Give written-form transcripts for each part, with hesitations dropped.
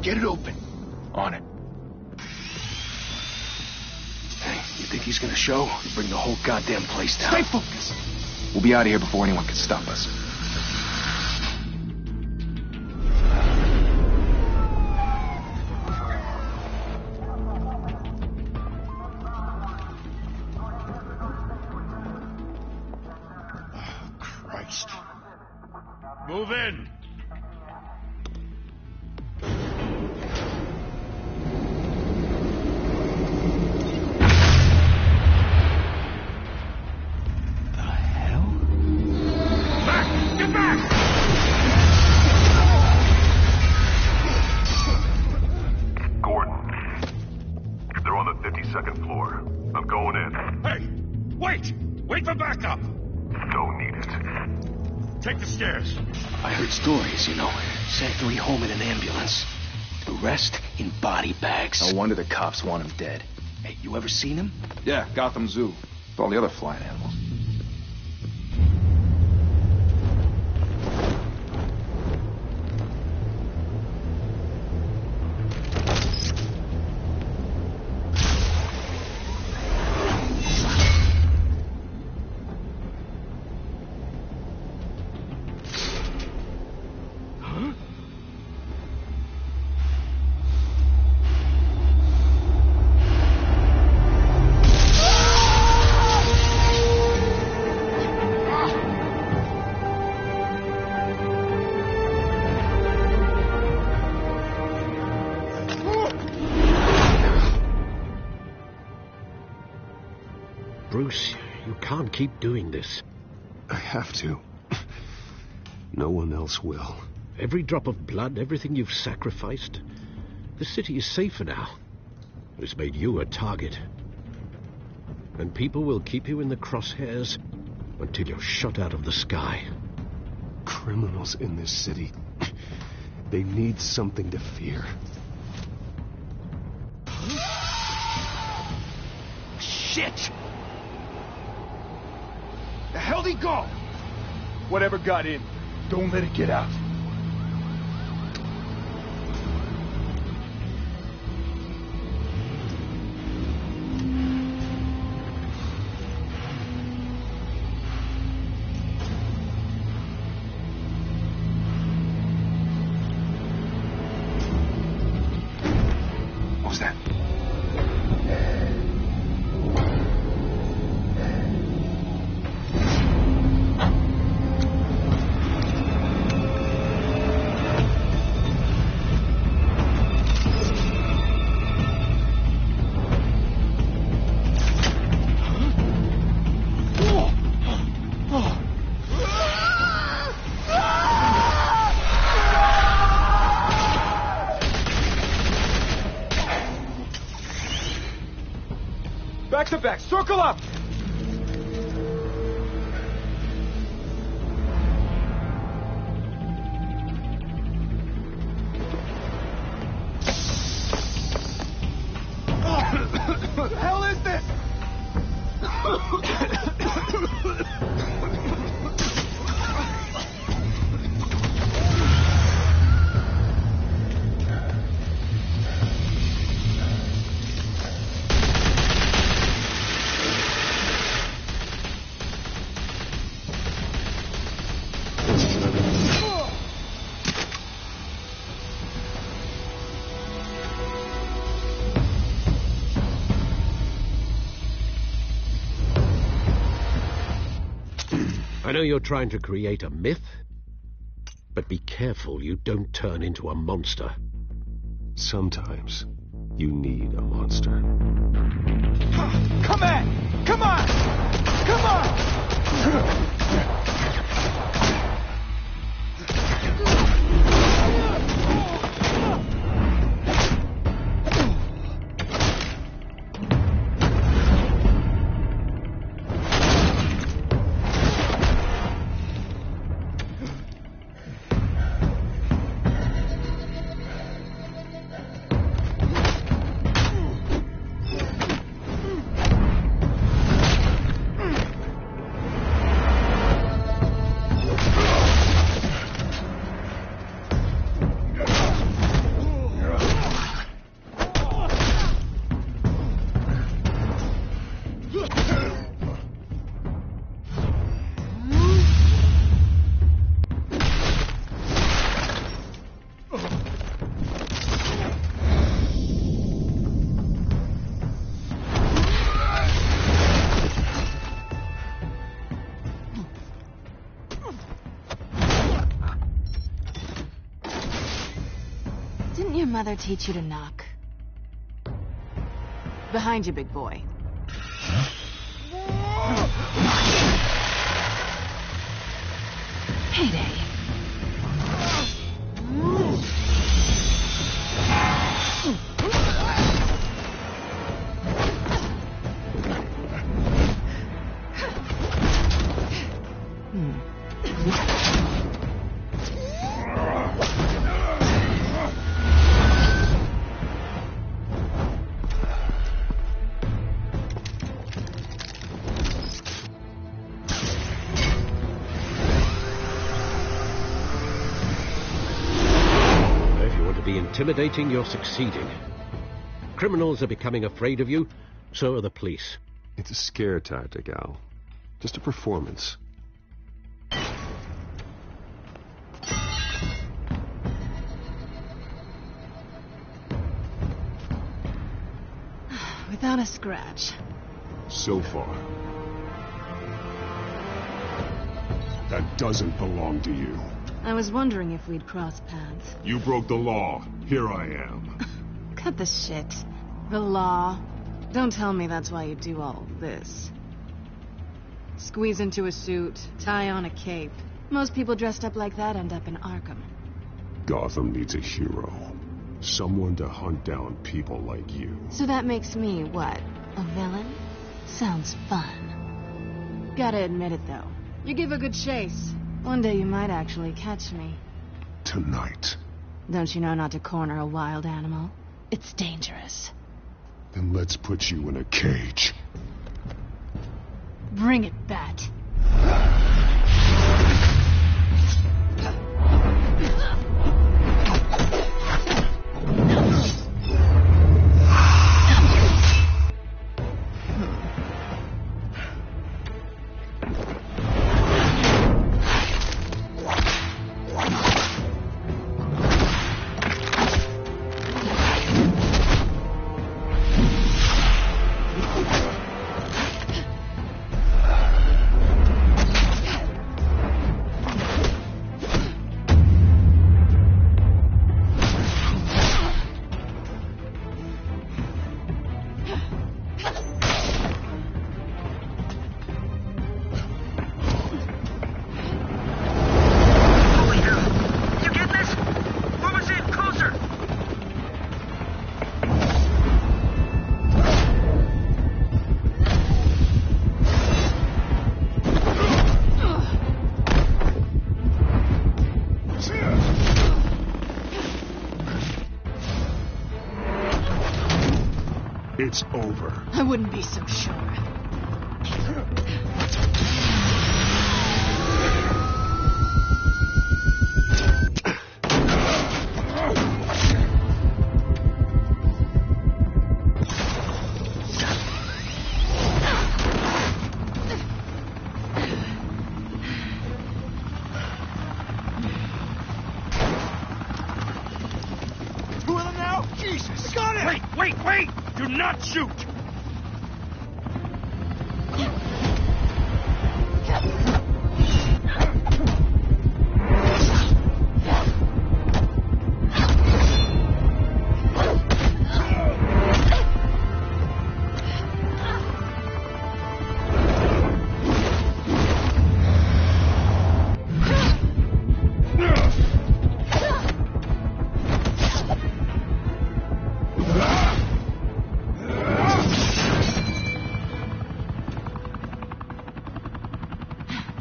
Get it open. On it. Hey, you think he's gonna show? Bring the whole goddamn place down. Stay focused. We'll be out of here before anyone can stop us. Christ. Move in. Wait for backup! Don't need it. Take the stairs. I heard stories, you know. Sent 3 home in an ambulance. The rest in body bags. No wonder the cops want him dead. Hey, you ever seen him? Yeah, Gotham Zoo. With all the other flying animals. Bruce, you can't keep doing this. I have to. No one else will. Every drop of blood, everything you've sacrificed. The city is safer now. It's made you a target. And people will keep you in the crosshairs until you're shot out of the sky. Criminals in this city. They need something to fear. Shit! The hell'd he go? Whatever got in, don't let it get out. What was that? Back to back, circle up! What the hell is this? I know you're trying to create a myth, but be careful you don't turn into a monster. Sometimes you need a monster. Come on! Come on! Come on! Didn't your mother teach you to knock? Behind you, big boy. Payday. Intimidating, you're succeeding. Criminals are becoming afraid of you, so are the police. It's a scare tactic, Al. Just a performance. Without a scratch. So far. That doesn't belong to you. I was wondering if we'd cross paths. You broke the law. Here I am. Cut the shit. The law. Don't tell me that's why you do all this. Squeeze into a suit, tie on a cape. Most people dressed up like that end up in Arkham. Gotham needs a hero. Someone to hunt down people like you. So that makes me, what, a villain? Sounds fun. Gotta admit it, though. You give a good chase. One day you might actually catch me. Tonight. Don't you know not to corner a wild animal? It's dangerous. Then let's put you in a cage. Bring it, Bat. It's over. I wouldn't be so sure. Two of them now? Jesus! Got it! Wait! Do not shoot!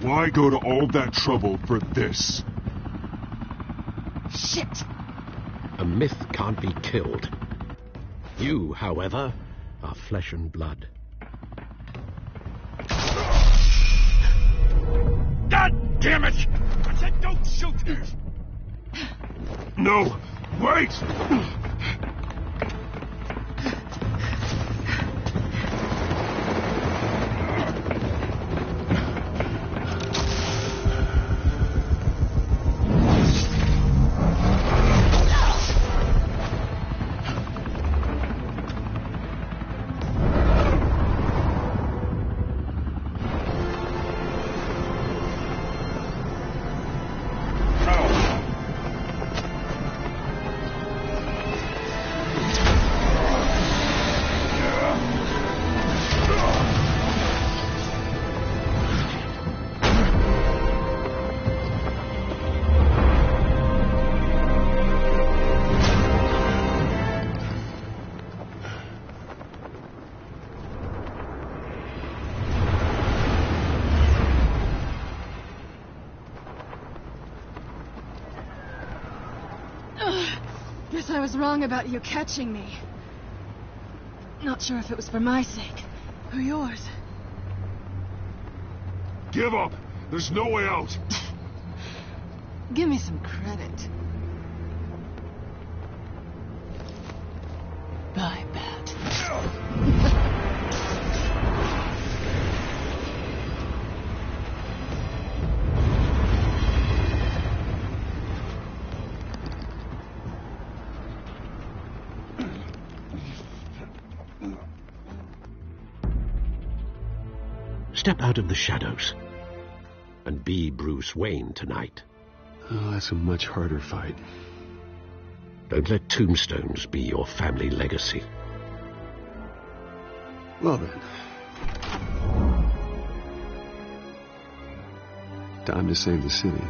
Why go to all that trouble for this? Shit! A myth can't be killed. You, however, are flesh and blood. God damn it! I said don't shoot! No! Wait! Guess I was wrong about you catching me. Not sure if it was for my sake or yours. Give up! There's no way out! Give me some credit. Bye, Bat. Step out of the shadows and be Bruce Wayne tonight. Oh, that's a much harder fight. Don't let tombstones be your family legacy. Well then. Time to save the city.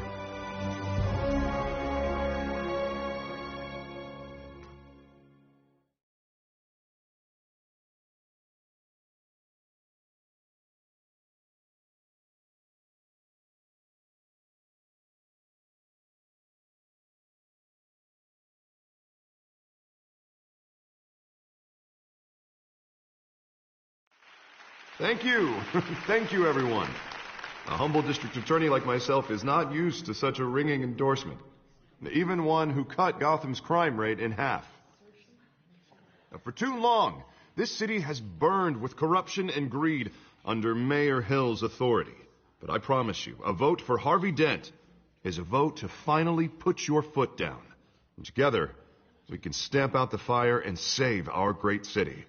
Thank you. Thank you, everyone. A humble district attorney like myself is not used to such a ringing endorsement. Even one who cut Gotham's crime rate in half. Now, for too long, this city has burned with corruption and greed under Mayor Hill's authority. But I promise you, a vote for Harvey Dent is a vote to finally put your foot down. And together, we can stamp out the fire and save our great city.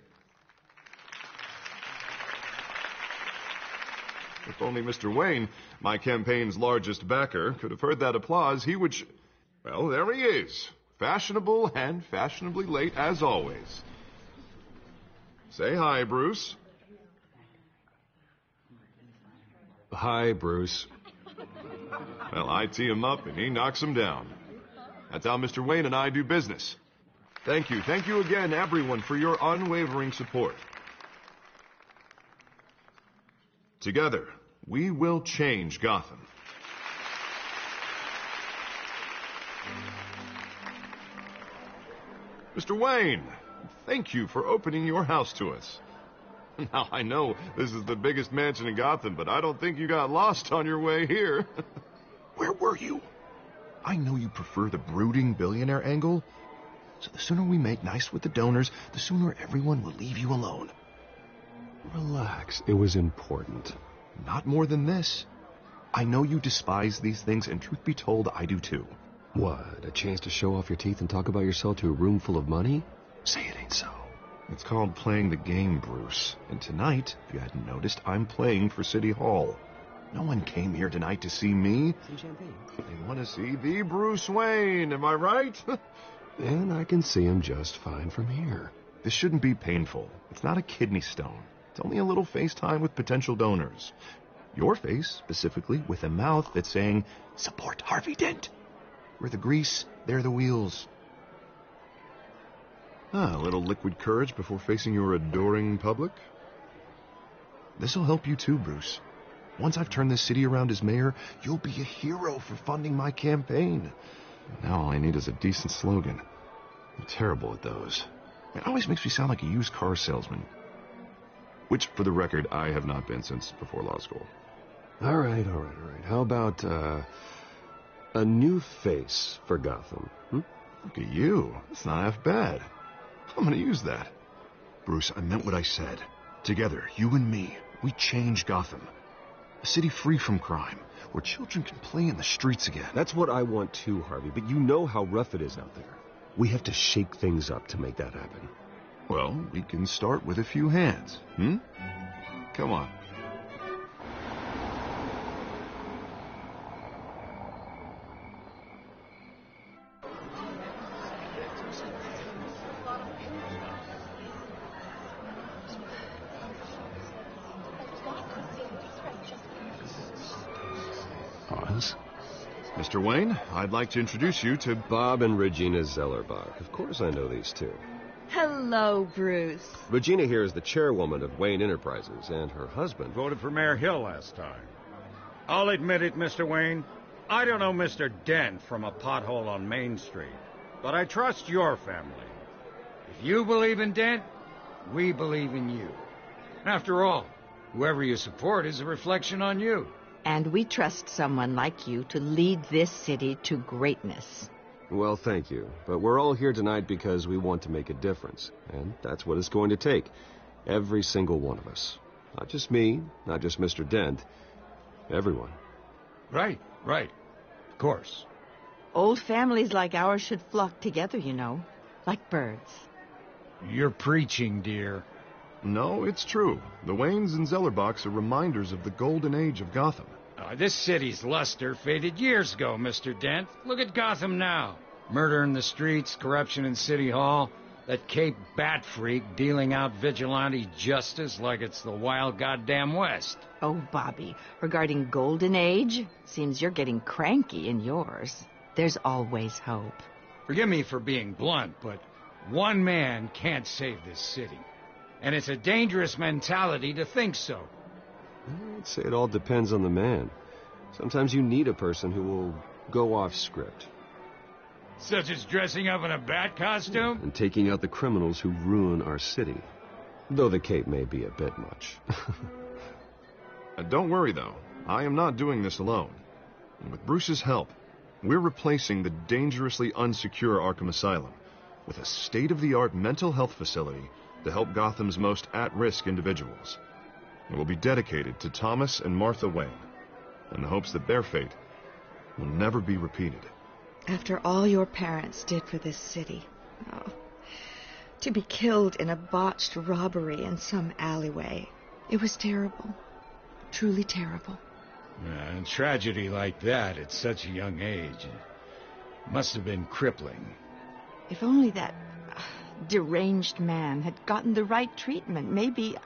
If only Mr. Wayne, my campaign's largest backer, could have heard that applause, he would... Well, there he is. Fashionable and fashionably late, as always. Say hi, Bruce. Hi, Bruce. Well, I tee him up and he knocks him down. That's how Mr. Wayne and I do business. Thank you. Thank you again, everyone, for your unwavering support. Together, we will change Gotham. Mr. Wayne, thank you for opening your house to us. Now, I know this is the biggest mansion in Gotham, but I don't think you got lost on your way here. Where were you? I know you prefer the brooding billionaire angle, so the sooner we make nice with the donors, the sooner everyone will leave you alone. Relax. It was important. Not more than this. I know you despise these things, and truth be told, I do too. What, a chance to show off your teeth and talk about yourself to a room full of money? Say it ain't so. It's called playing the game, Bruce. And tonight, if you hadn't noticed, I'm playing for City Hall. No one came here tonight to see me. Some champagne. They want to see the Bruce Wayne, am I right? And I can see him just fine from here. This shouldn't be painful. It's not a kidney stone. It's only a little FaceTime with potential donors. Your face, specifically, with a mouth that's saying, support Harvey Dent. We're the grease, they're the wheels. A little liquid courage before facing your adoring public. This'll help you too, Bruce. Once I've turned this city around as mayor, you'll be a hero for funding my campaign. Now all I need is a decent slogan. I'm terrible at those. It always makes me sound like a used car salesman. Which, for the record, I have not been since before law school. All right. How about, a new face for Gotham? Look at you. That's not half bad. I'm gonna use that. Bruce, I meant what I said. Together, you and me, we change Gotham. A city free from crime, where children can play in the streets again. That's what I want too, Harvey, but you know how rough it is out there. We have to shake things up to make that happen. Well, we can start with a few hands, Come on. Oz? Mr. Wayne, I'd like to introduce you to Bob and Regina Zellerbach. Of course I know these two. Hello, Bruce. Regina here is the chairwoman of Wayne Enterprises, and her husband... Voted for Mayor Hill last time. I'll admit it, Mr. Wayne. I don't know Mr. Dent from a pothole on Main Street. but I trust your family. If you believe in Dent, we believe in you. After all, whoever you support is a reflection on you. And we trust someone like you to lead this city to greatness. Well, thank you. But we're all here tonight because we want to make a difference. And that's what it's going to take. Every single one of us. Not just me, not just Mr. Dent. Everyone. Right. Of course. Old families like ours should flock together, you know. Like birds. You're preaching, dear. No, it's true. The Waynes and Zellerbachs are reminders of the golden age of Gotham. This city's luster faded years ago, Mr. Dent. Look at Gotham now. Murder in the streets, corruption in City Hall, that Cape Bat freak dealing out vigilante justice like it's the wild goddamn West. Oh, Bobby, regarding Golden Age, seems you're getting cranky in yours. There's always hope. Forgive me for being blunt, but one man can't save this city. And it's a dangerous mentality to think so. I'd say it all depends on the man. Sometimes you need a person who will go off script. Such as dressing up in a bat costume? And taking out the criminals who ruin our city. Though the cape may be a bit much. Don't worry, though. I am not doing this alone. And with Bruce's help, we're replacing the dangerously unsecure Arkham Asylum with a state-of-the-art mental health facility to help Gotham's most at-risk individuals. It will be dedicated to Thomas and Martha Wayne, in the hopes that their fate will never be repeated. After all your parents did for this city, to be killed in a botched robbery in some alleyway, it was terrible. Truly terrible. And tragedy like that at such a young age must have been crippling. If only that deranged man had gotten the right treatment, maybe...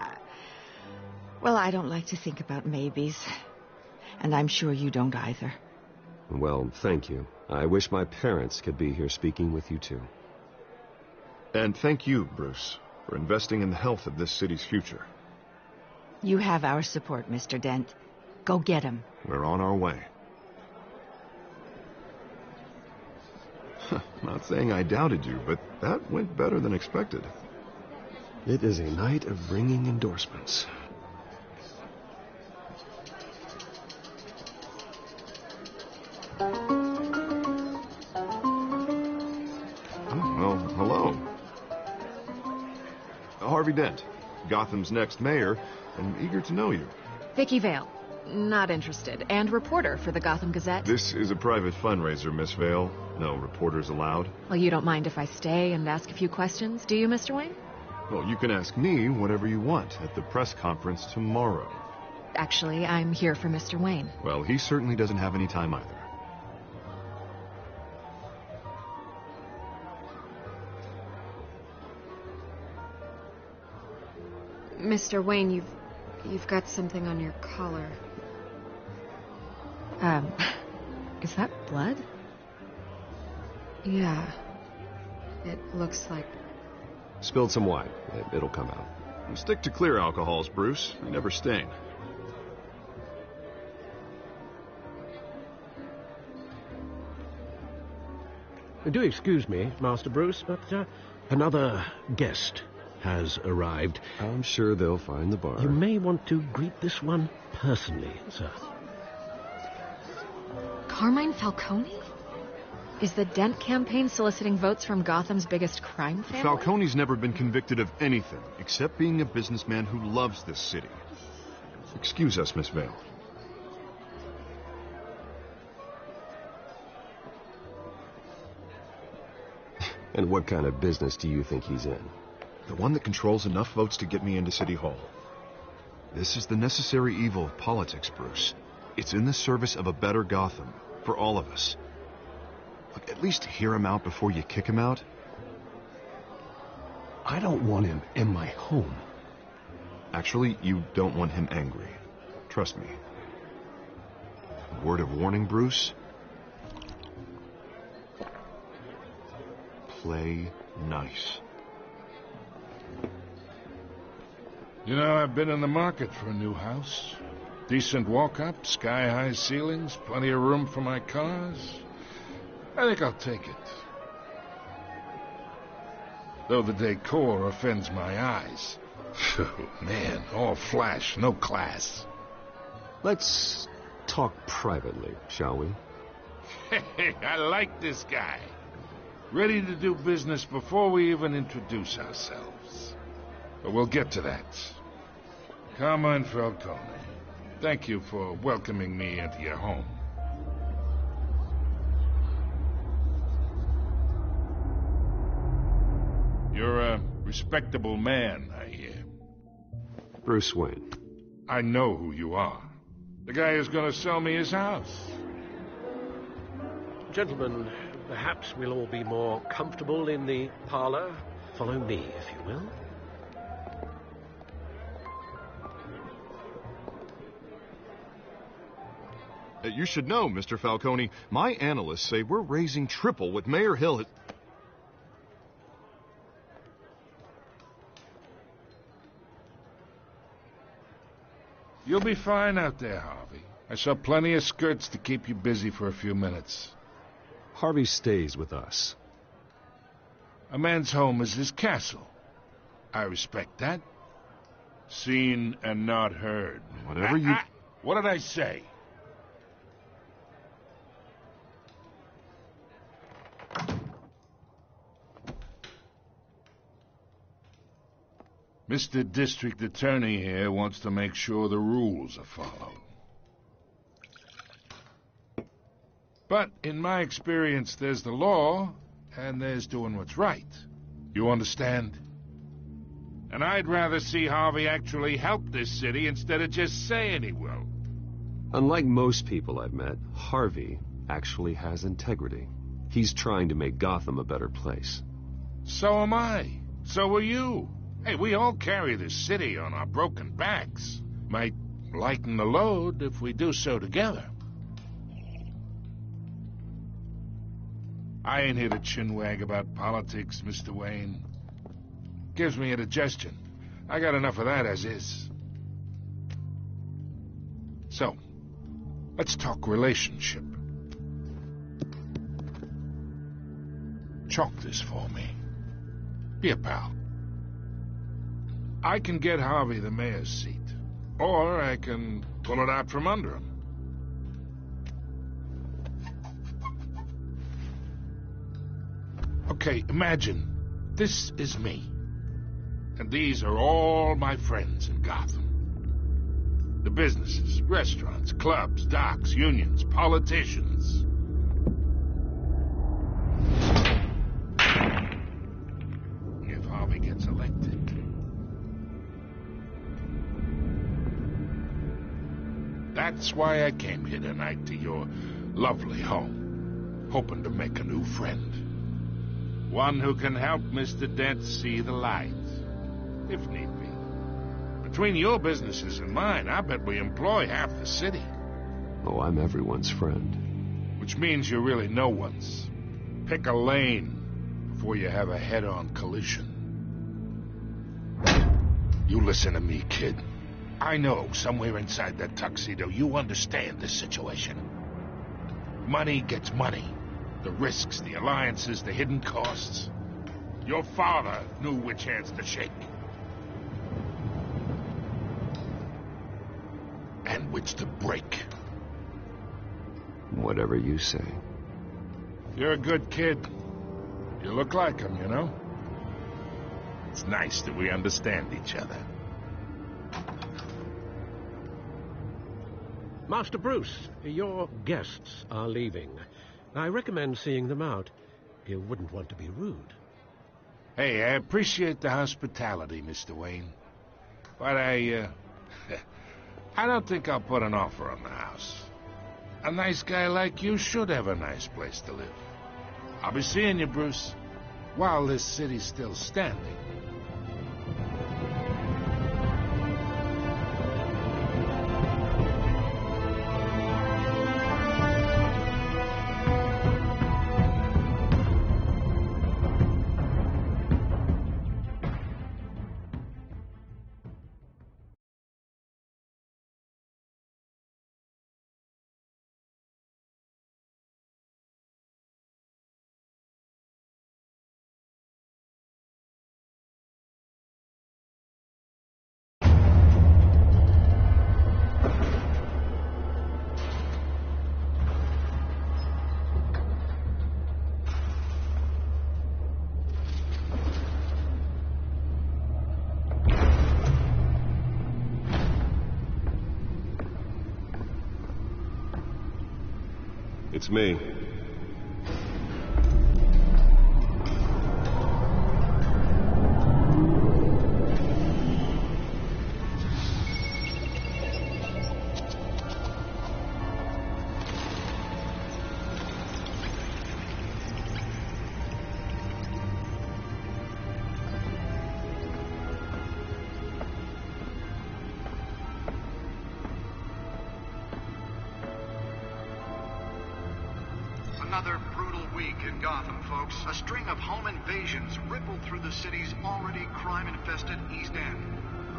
Well, I don't like to think about maybes. And I'm sure you don't either. Well, thank you. I wish my parents could be here speaking with you, too. And thank you, Bruce, for investing in the health of this city's future. You have our support, Mr. Dent. Go get him. We're on our way. Not saying I doubted you, but that went better than expected. It is a night of ringing endorsements. Well, hello. Harvey Dent, Gotham's next mayor, and eager to know you. Vicky Vale. Not interested. And reporter for the Gotham Gazette. This is a private fundraiser, Miss Vale. No reporters allowed. Well, you don't mind if I stay and ask a few questions, do you, Mr. Wayne? Well, you can ask me whatever you want at the press conference tomorrow. Actually, I'm here for Mr. Wayne. Well, he certainly doesn't have any time either. Mr. Wayne, you've got something on your collar. Is that blood? Yeah. It looks like... Spilled some wine. It'll come out. Stick to clear alcohols, Bruce. They never stain. Do excuse me, Master Bruce, but another guest has arrived. I'm sure they'll find the bar. You may want to greet this one personally, sir. Carmine Falcone? Is the Dent campaign soliciting votes from Gotham's biggest crime family? Falcone's never been convicted of anything, except being a businessman who loves this city. Excuse us, Miss Vale. And what kind of business do you think he's in? The one that controls enough votes to get me into City Hall. This is the necessary evil of politics, Bruce. It's in the service of a better Gotham, for all of us. Look, at least hear him out before you kick him out. I don't want him in my home. Actually, you don't want him angry. Trust me. Word of warning, Bruce. Play nice. You know, I've been in the market for a new house. Decent walk-up, sky-high ceilings, plenty of room for my cars. I think I'll take it. though the decor offends my eyes. Phew, man, all flash, no class. Let's talk privately, shall we? Hey, I like this guy. Ready to do business before we even introduce ourselves. But we'll get to that. Carmine Falcone, thank you for welcoming me into your home. You're a respectable man, I hear. Bruce Wayne. I know who you are. The guy who's going to sell me his house. Gentlemen, perhaps we'll all be more comfortable in the parlor. Follow me, if you will. You should know, Mr. Falcone, my analysts say we're raising triple what Mayor Hill has... You'll be fine out there, Harvey. I saw plenty of skirts to keep you busy for a few minutes. Harvey stays with us. A man's home is his castle. I respect that. Seen and not heard. Whatever you... What did I say? Mr. District Attorney here wants to make sure the rules are followed. But in my experience, there's the law, and there's doing what's right. You understand? And I'd rather see Harvey actually help this city instead of just saying he will. Unlike most people I've met, Harvey actually has integrity. He's trying to make Gotham a better place. So am I. So are you. Hey, we all carry this city on our broken backs. Might lighten the load if we do so together. I ain't here to chinwag about politics, Mr. Wayne. Gives me indigestion. I got enough of that as is. So, let's talk relationship. Chalk this for me. Be a pal. I can get Harvey the mayor's seat, or I can pull it out from under him. Okay, imagine this is me, and these are all my friends in Gotham. The businesses, restaurants, clubs, docks, unions, politicians. If Harvey gets elected, that's why I came here tonight to your lovely home, hoping to make a new friend. One who can help Mr. Dent see the light, if need be. Between your businesses and mine, I bet we employ half the city. Oh, I'm everyone's friend. Which means you're really no one's. Pick a lane before you have a head-on collision. You listen to me, kid. I know somewhere inside that tuxedo you understand this situation. Money gets money. The risks, the alliances, the hidden costs. Your father knew which hands to shake. And which to break. Whatever you say. You're a good kid. You look like him, you know? It's nice that we understand each other. Master Bruce, your guests are leaving. I recommend seeing them out. You wouldn't want to be rude. Hey, I appreciate the hospitality, Mr. Wayne. But I don't think I'll put an offer on the house. A nice guy like you should have a nice place to live. I'll be seeing you, Bruce, while this city's still standing. It's me. Another brutal week in Gotham, folks. A string of home invasions rippled through the city's already crime-infested East End.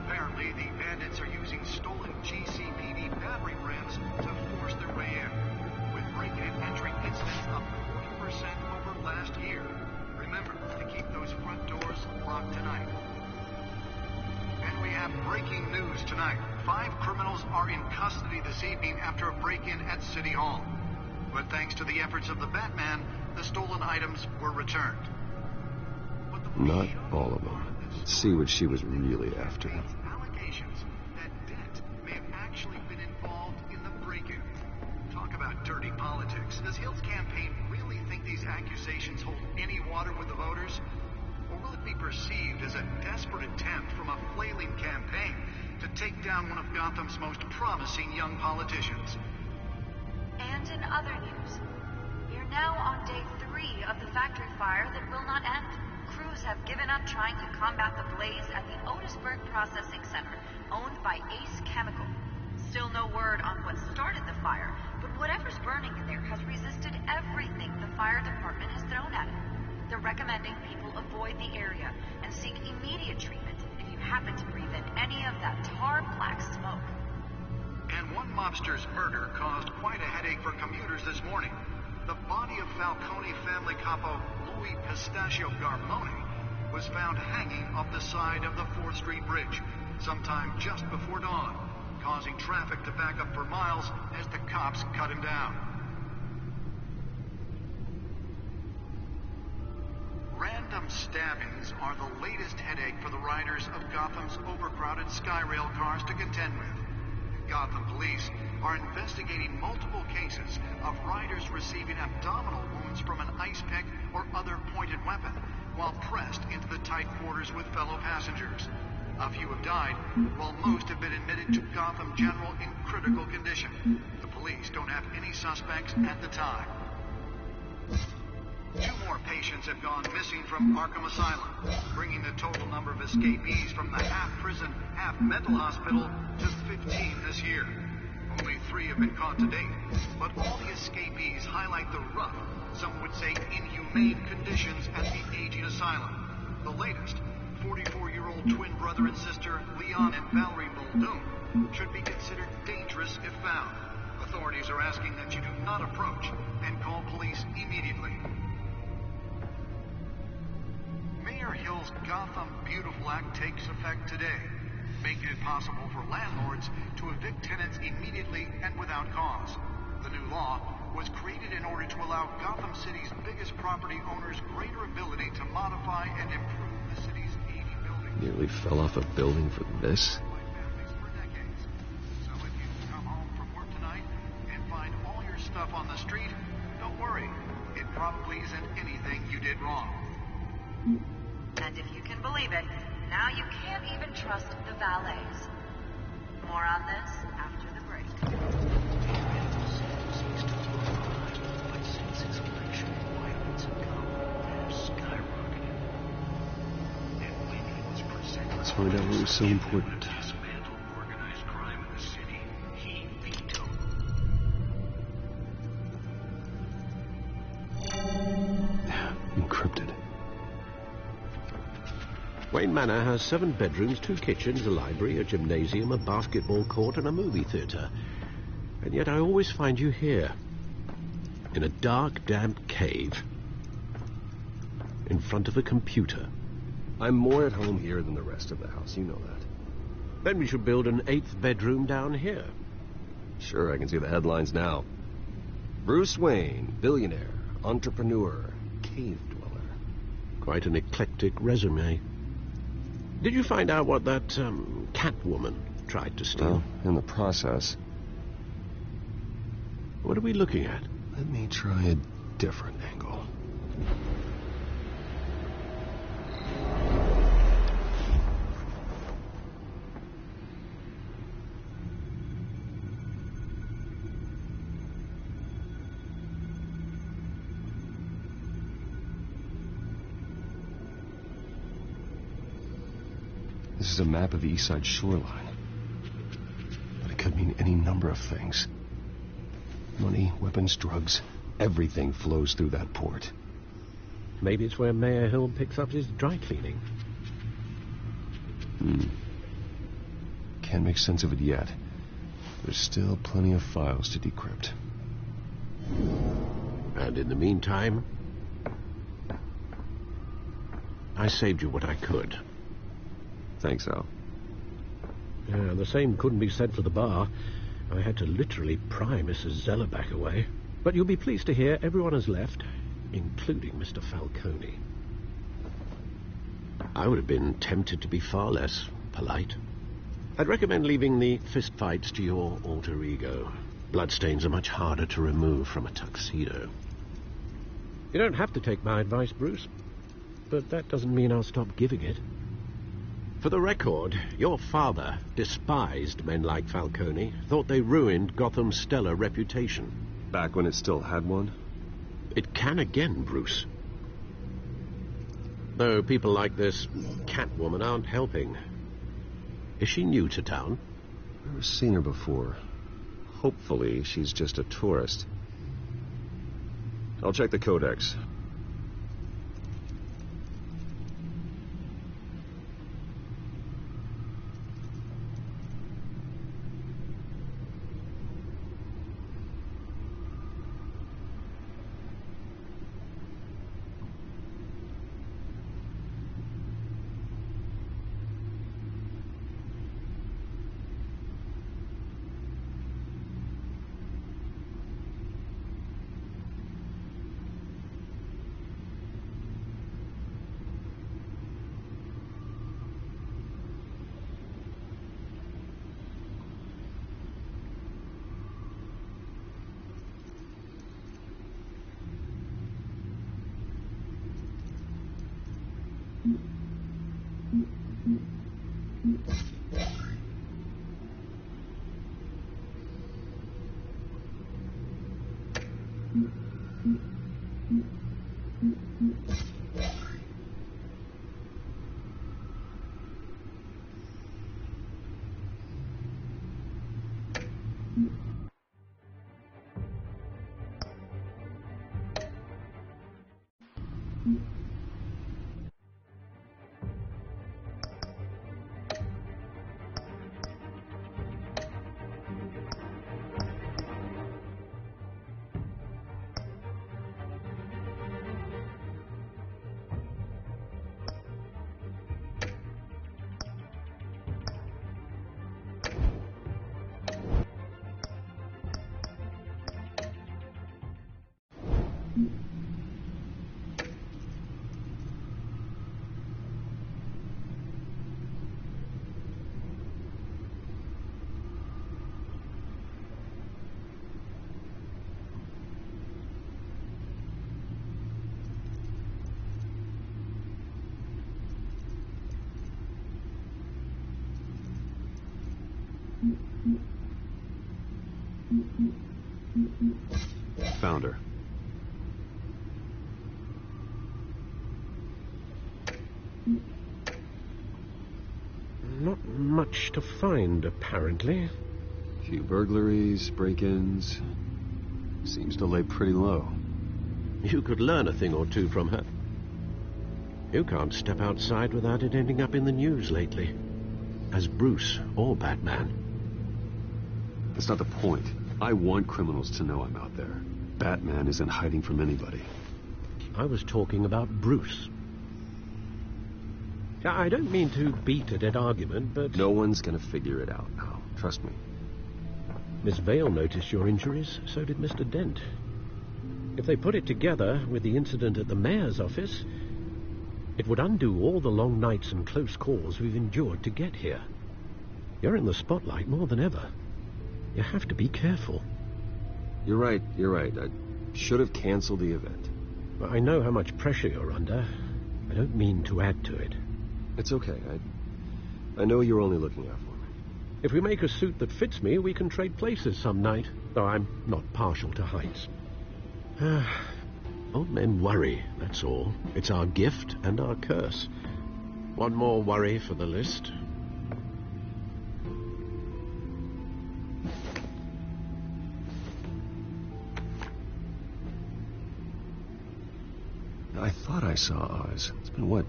Apparently, the bandits are using stolen GCPD battering rams to force their way in, with break-in and entry incidents up 40% over last year. Remember to keep those front doors locked tonight. And we have breaking news tonight. 5 criminals are in custody this evening after a break-in at City Hall. But thanks to the efforts of the Batman, the stolen items were returned. Not all of them. Let's see what she was really after. Allegations that Dent may have actually been involved in the break-in. Talk about dirty politics. Does Hill's campaign really think these accusations hold any water with the voters? Or will it be perceived as a desperate attempt from a flailing campaign to take down one of Gotham's most promising young politicians? And in other news, we're now on day 3 of the factory fire that will not end. Crews have given up trying to combat the blaze at the Otisburg Processing Center, owned by Ace Chemical. Still no word on what started the fire, but whatever's burning in there has resisted everything the fire department has thrown at it. They're recommending people avoid the area and seek immediate treatment if you happen to breathe in any of that tar black smoke. And one mobster's murder caused quite a headache for commuters this morning. The body of Falcone family capo Louis Pistachio Garmone was found hanging off the side of the 4th Street Bridge sometime just before dawn, causing traffic to back up for miles as the cops cut him down. Random stabbings are the latest headache for the riders of Gotham's overcrowded Skyrail cars to contend with. Gotham police are investigating multiple cases of riders receiving abdominal wounds from an ice pick or other pointed weapon while pressed into the tight quarters with fellow passengers. A few have died, while most have been admitted to Gotham General in critical condition. The police don't have any suspects at the time. 2 more patients have gone missing from Arkham Asylum, bringing the total number of escapees from the half-prison, half-mental hospital to 15 this year. Only 3 have been caught to date, but all the escapees highlight the rough, some would say inhumane conditions at the aging asylum. The latest, 44-year-old twin brother and sister Leon and Valerie Muldoon, should be considered dangerous if found. Authorities are asking that you do not approach and call police immediately. Mayor Hill's Gotham Beautiful Act takes effect today, making it possible for landlords to evict tenants immediately and without cause. The new law was created in order to allow Gotham City's biggest property owners greater ability to modify and improve the city's aging buildings. Nearly fell off a building for this? So if you come home from work tonight and find all your stuff on the street, don't worry. It probably isn't anything you did wrong. And if you can believe it, now you can't even trust the valets. More on this after the break. Let's find out what was so important. Encrypted. Wayne Manor has 7 bedrooms, 2 kitchens, a library, a gymnasium, a basketball court, and a movie theatre. And yet I always find you here, in a dark, damp cave, in front of a computer. I'm more at home here than the rest of the house, you know that. Then we should build an 8th bedroom down here. Sure, I can see the headlines now. Bruce Wayne, billionaire, entrepreneur, cave dweller. Quite an eclectic resume. Did you find out what that, Catwoman tried to steal? Well, in the process. What are we looking at? Let me try a different angle. This is a map of the East Side shoreline. But it could mean any number of things. Money, weapons, drugs, everything flows through that port. Maybe it's where Mayor Hill picks up his dry cleaning. Can't make sense of it yet. There's still plenty of files to decrypt. And in the meantime, I saved you what I could. Thanks, Al. Yeah, the same couldn't be said for the bar. I had to literally pry Mrs. Zellerback away. But you'll be pleased to hear everyone has left, including Mr. Falcone. I would have been tempted to be far less polite. I'd recommend leaving the fistfights to your alter ego. Bloodstains are much harder to remove from a tuxedo. You don't have to take my advice, Bruce, but that doesn't mean I'll stop giving it. For the record, your father despised men like Falcone, thought they ruined Gotham's stellar reputation. Back when it still had one? It can again, Bruce. Though people like this Catwoman aren't helping. Is she new to town? Never seen her before. Hopefully she's just a tourist. I'll check the codex. Found her. Not much to find, apparently. Few burglaries, break-ins. Seems to lay pretty low. You could learn a thing or two from her. You can't step outside without it ending up in the news lately. As Bruce or Batman. That's not the point. I want criminals to know I'm out there. Batman isn't hiding from anybody. I was talking about Bruce. I don't mean to beat a dead argument, but... No one's gonna figure it out now. Trust me. Miss Vale noticed your injuries, so did Mr. Dent. If they put it together with the incident at the mayor's office, it would undo all the long nights and close calls we've endured to get here. You're in the spotlight more than ever. You have to be careful. You're right. Should have canceled the event. I know how much pressure you're under. I don't mean to add to it. It's okay. I know you're only looking out for me. If we make a suit that fits me, we can trade places some night. Though I'm not partial to heights. Old men worry, that's all. It's our gift and our curse. One more worry for the list. I thought I saw Oz. It's been, what,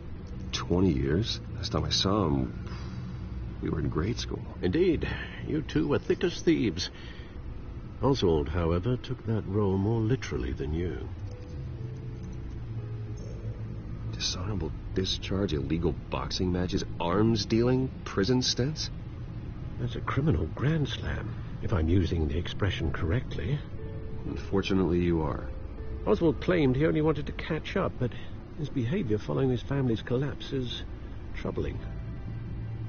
20 years? Last time I saw him, we were in grade school. Indeed. You two were thick as thieves. Oswald, however, took that role more literally than you. Dishonorable discharge, illegal boxing matches, arms dealing, prison stints? That's a criminal grand slam, if I'm using the expression correctly. Unfortunately, you are. Oswald claimed he only wanted to catch up, but his behavior following his family's collapse is troubling.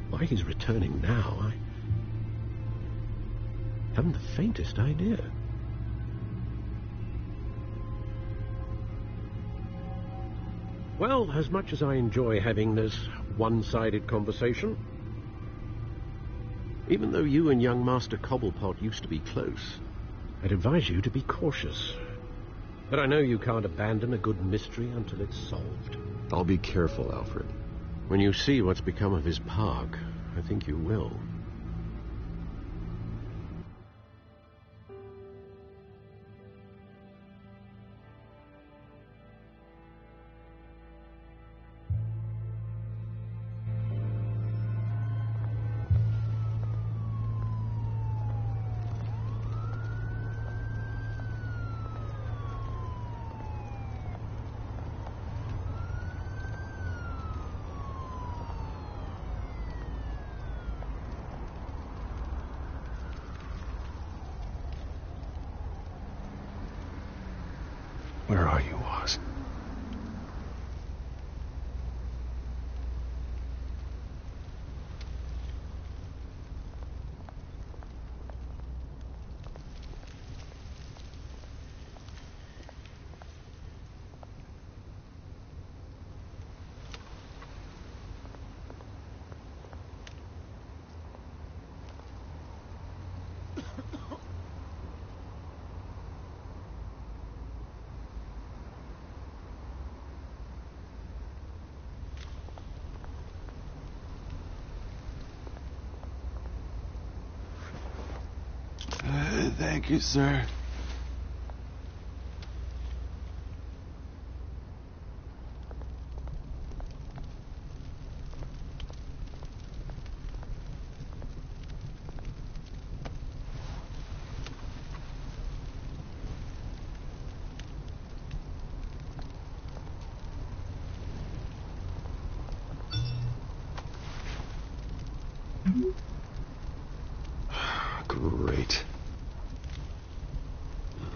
Why he's returning now, I haven't the faintest idea. Well, as much as I enjoy having this one-sided conversation, even though you and young Master Cobblepot used to be close, I'd advise you to be cautious. But I know you can't abandon a good mystery until it's solved. I'll be careful, Alfred. When you see what's become of his park, I think you will. Where are you, Oz? Thank you, sir. Great.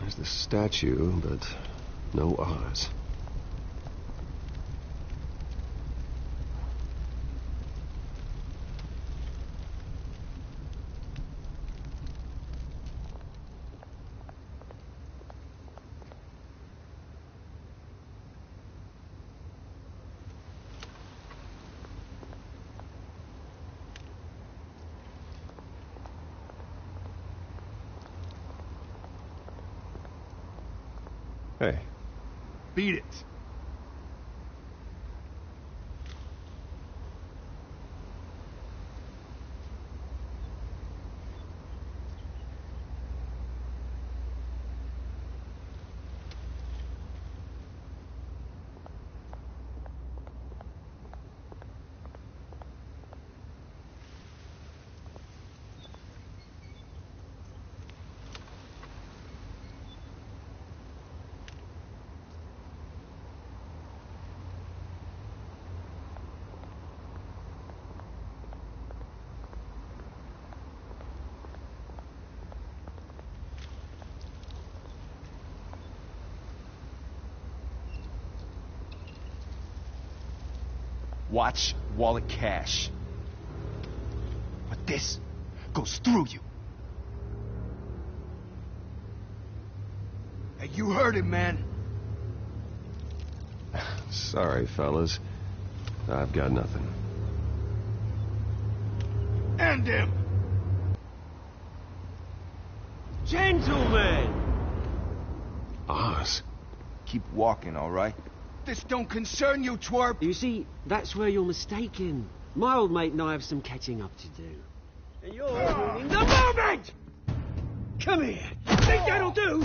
There's the statue, but no Oz. Hey. Beat it. Watch wallet cash. But this goes through you. Hey, You heard him, man. Sorry, fellas. I've got nothing. End him! Gentlemen! Oz. Keep walking, all right? This don't concern you, twerp! You see, that's where you're mistaken. My old mate and I have some catching up to do. And you're ruining the moment! Come here! Think that'll do?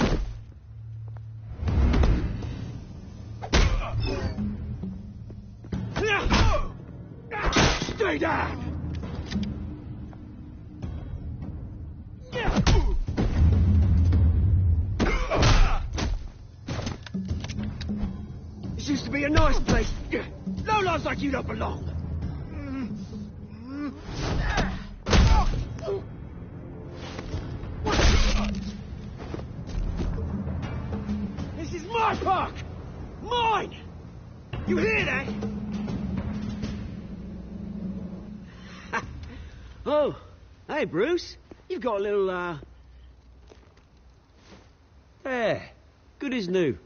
Stay down! This used to be a nice place. Lowlifes like you don't belong. This is my park! Mine! You hear that? Oh, hey, Bruce. You've got a little, There. Good as new.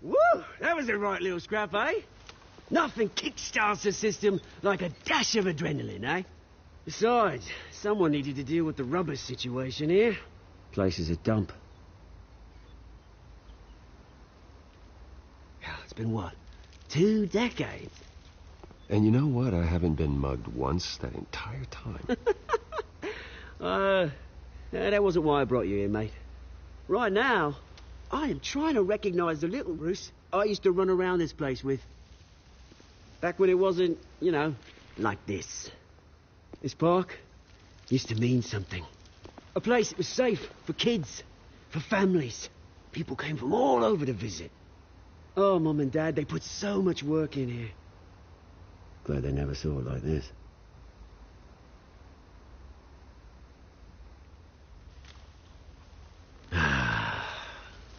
Woo! That was a right little scrap, eh? Nothing kickstarts the system like a dash of adrenaline, eh? Besides, someone needed to deal with the rubber situation here. Place is a dump. It's been, what, 2 decades? And you know what? I haven't been mugged once that entire time. That wasn't why I brought you here, mate. Right now, I am trying to recognize the little Bruce I used to run around this place with. Back when it wasn't, you know, like this. This park used to mean something. A place that was safe for kids, for families. People came from all over to visit. Oh, Mum and Dad, they put so much work in here. Glad they never saw it like this.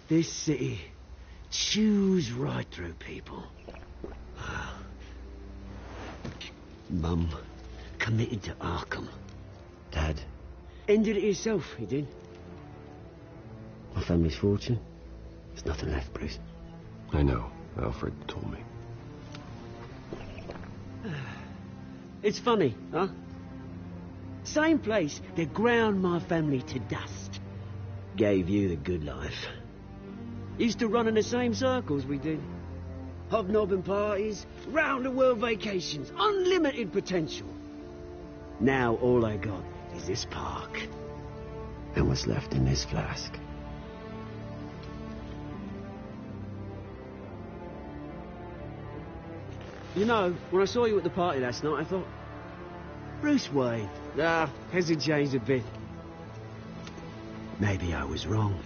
This city chews right through people. Mum committed to Arkham. Dad ended it himself, he did. My family's fortune. There's nothing left, Bruce. I know. Alfred told me. It's funny, huh? Same place that ground my family to dust. Gave you the good life. Used to run in the same circles we did. Hobnobbing parties, round-the-world vacations, unlimited potential. Now all I got is this park. And what's left in this flask. You know, when I saw you at the party last night, I thought, Bruce Wayne. Hasn't changed a bit. Maybe I was wrong.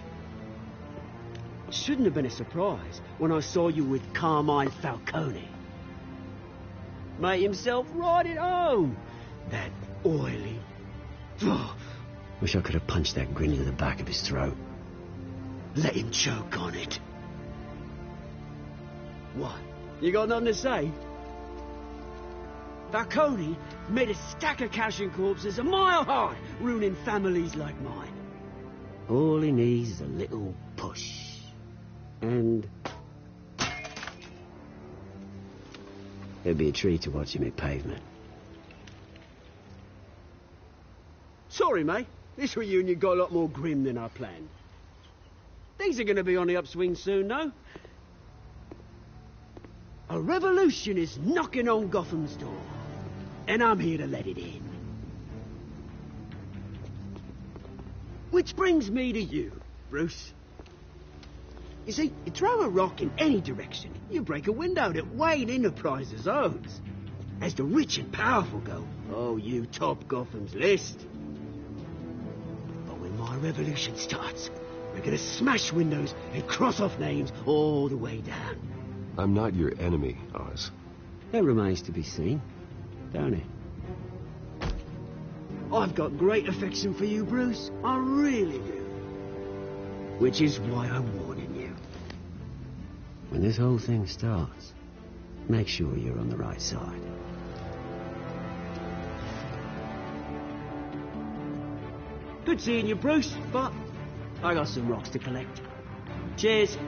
It shouldn't have been a surprise when I saw you with Carmine Falcone. Made himself right at home. That oily... Wish I could have punched that grin into the back of his throat. Let him choke on it. What? You got nothing to say? Falcone made a stack of cash and corpses a mile high, ruining families like mine. All he needs is a little push. And... it'd be a treat to watch him hit pavement. Sorry, mate. This reunion got a lot more grim than I planned. Things are going to be on the upswing soon, though. A revolution is knocking on Gotham's door. And I'm here to let it in. Which brings me to you, Bruce. You see, you throw a rock in any direction, you break a window that Wayne Enterprises owns. As the rich and powerful go, oh, you top Gotham's list. But when my revolution starts, we're gonna smash windows and cross off names all the way down. I'm not your enemy, Oz. That remains to be seen, don't it? I've got great affection for you, Bruce. I really do. Which is why I'm warning you. When this whole thing starts, make sure you're on the right side. Good seeing you, Bruce, but I got some rocks to collect. Cheers.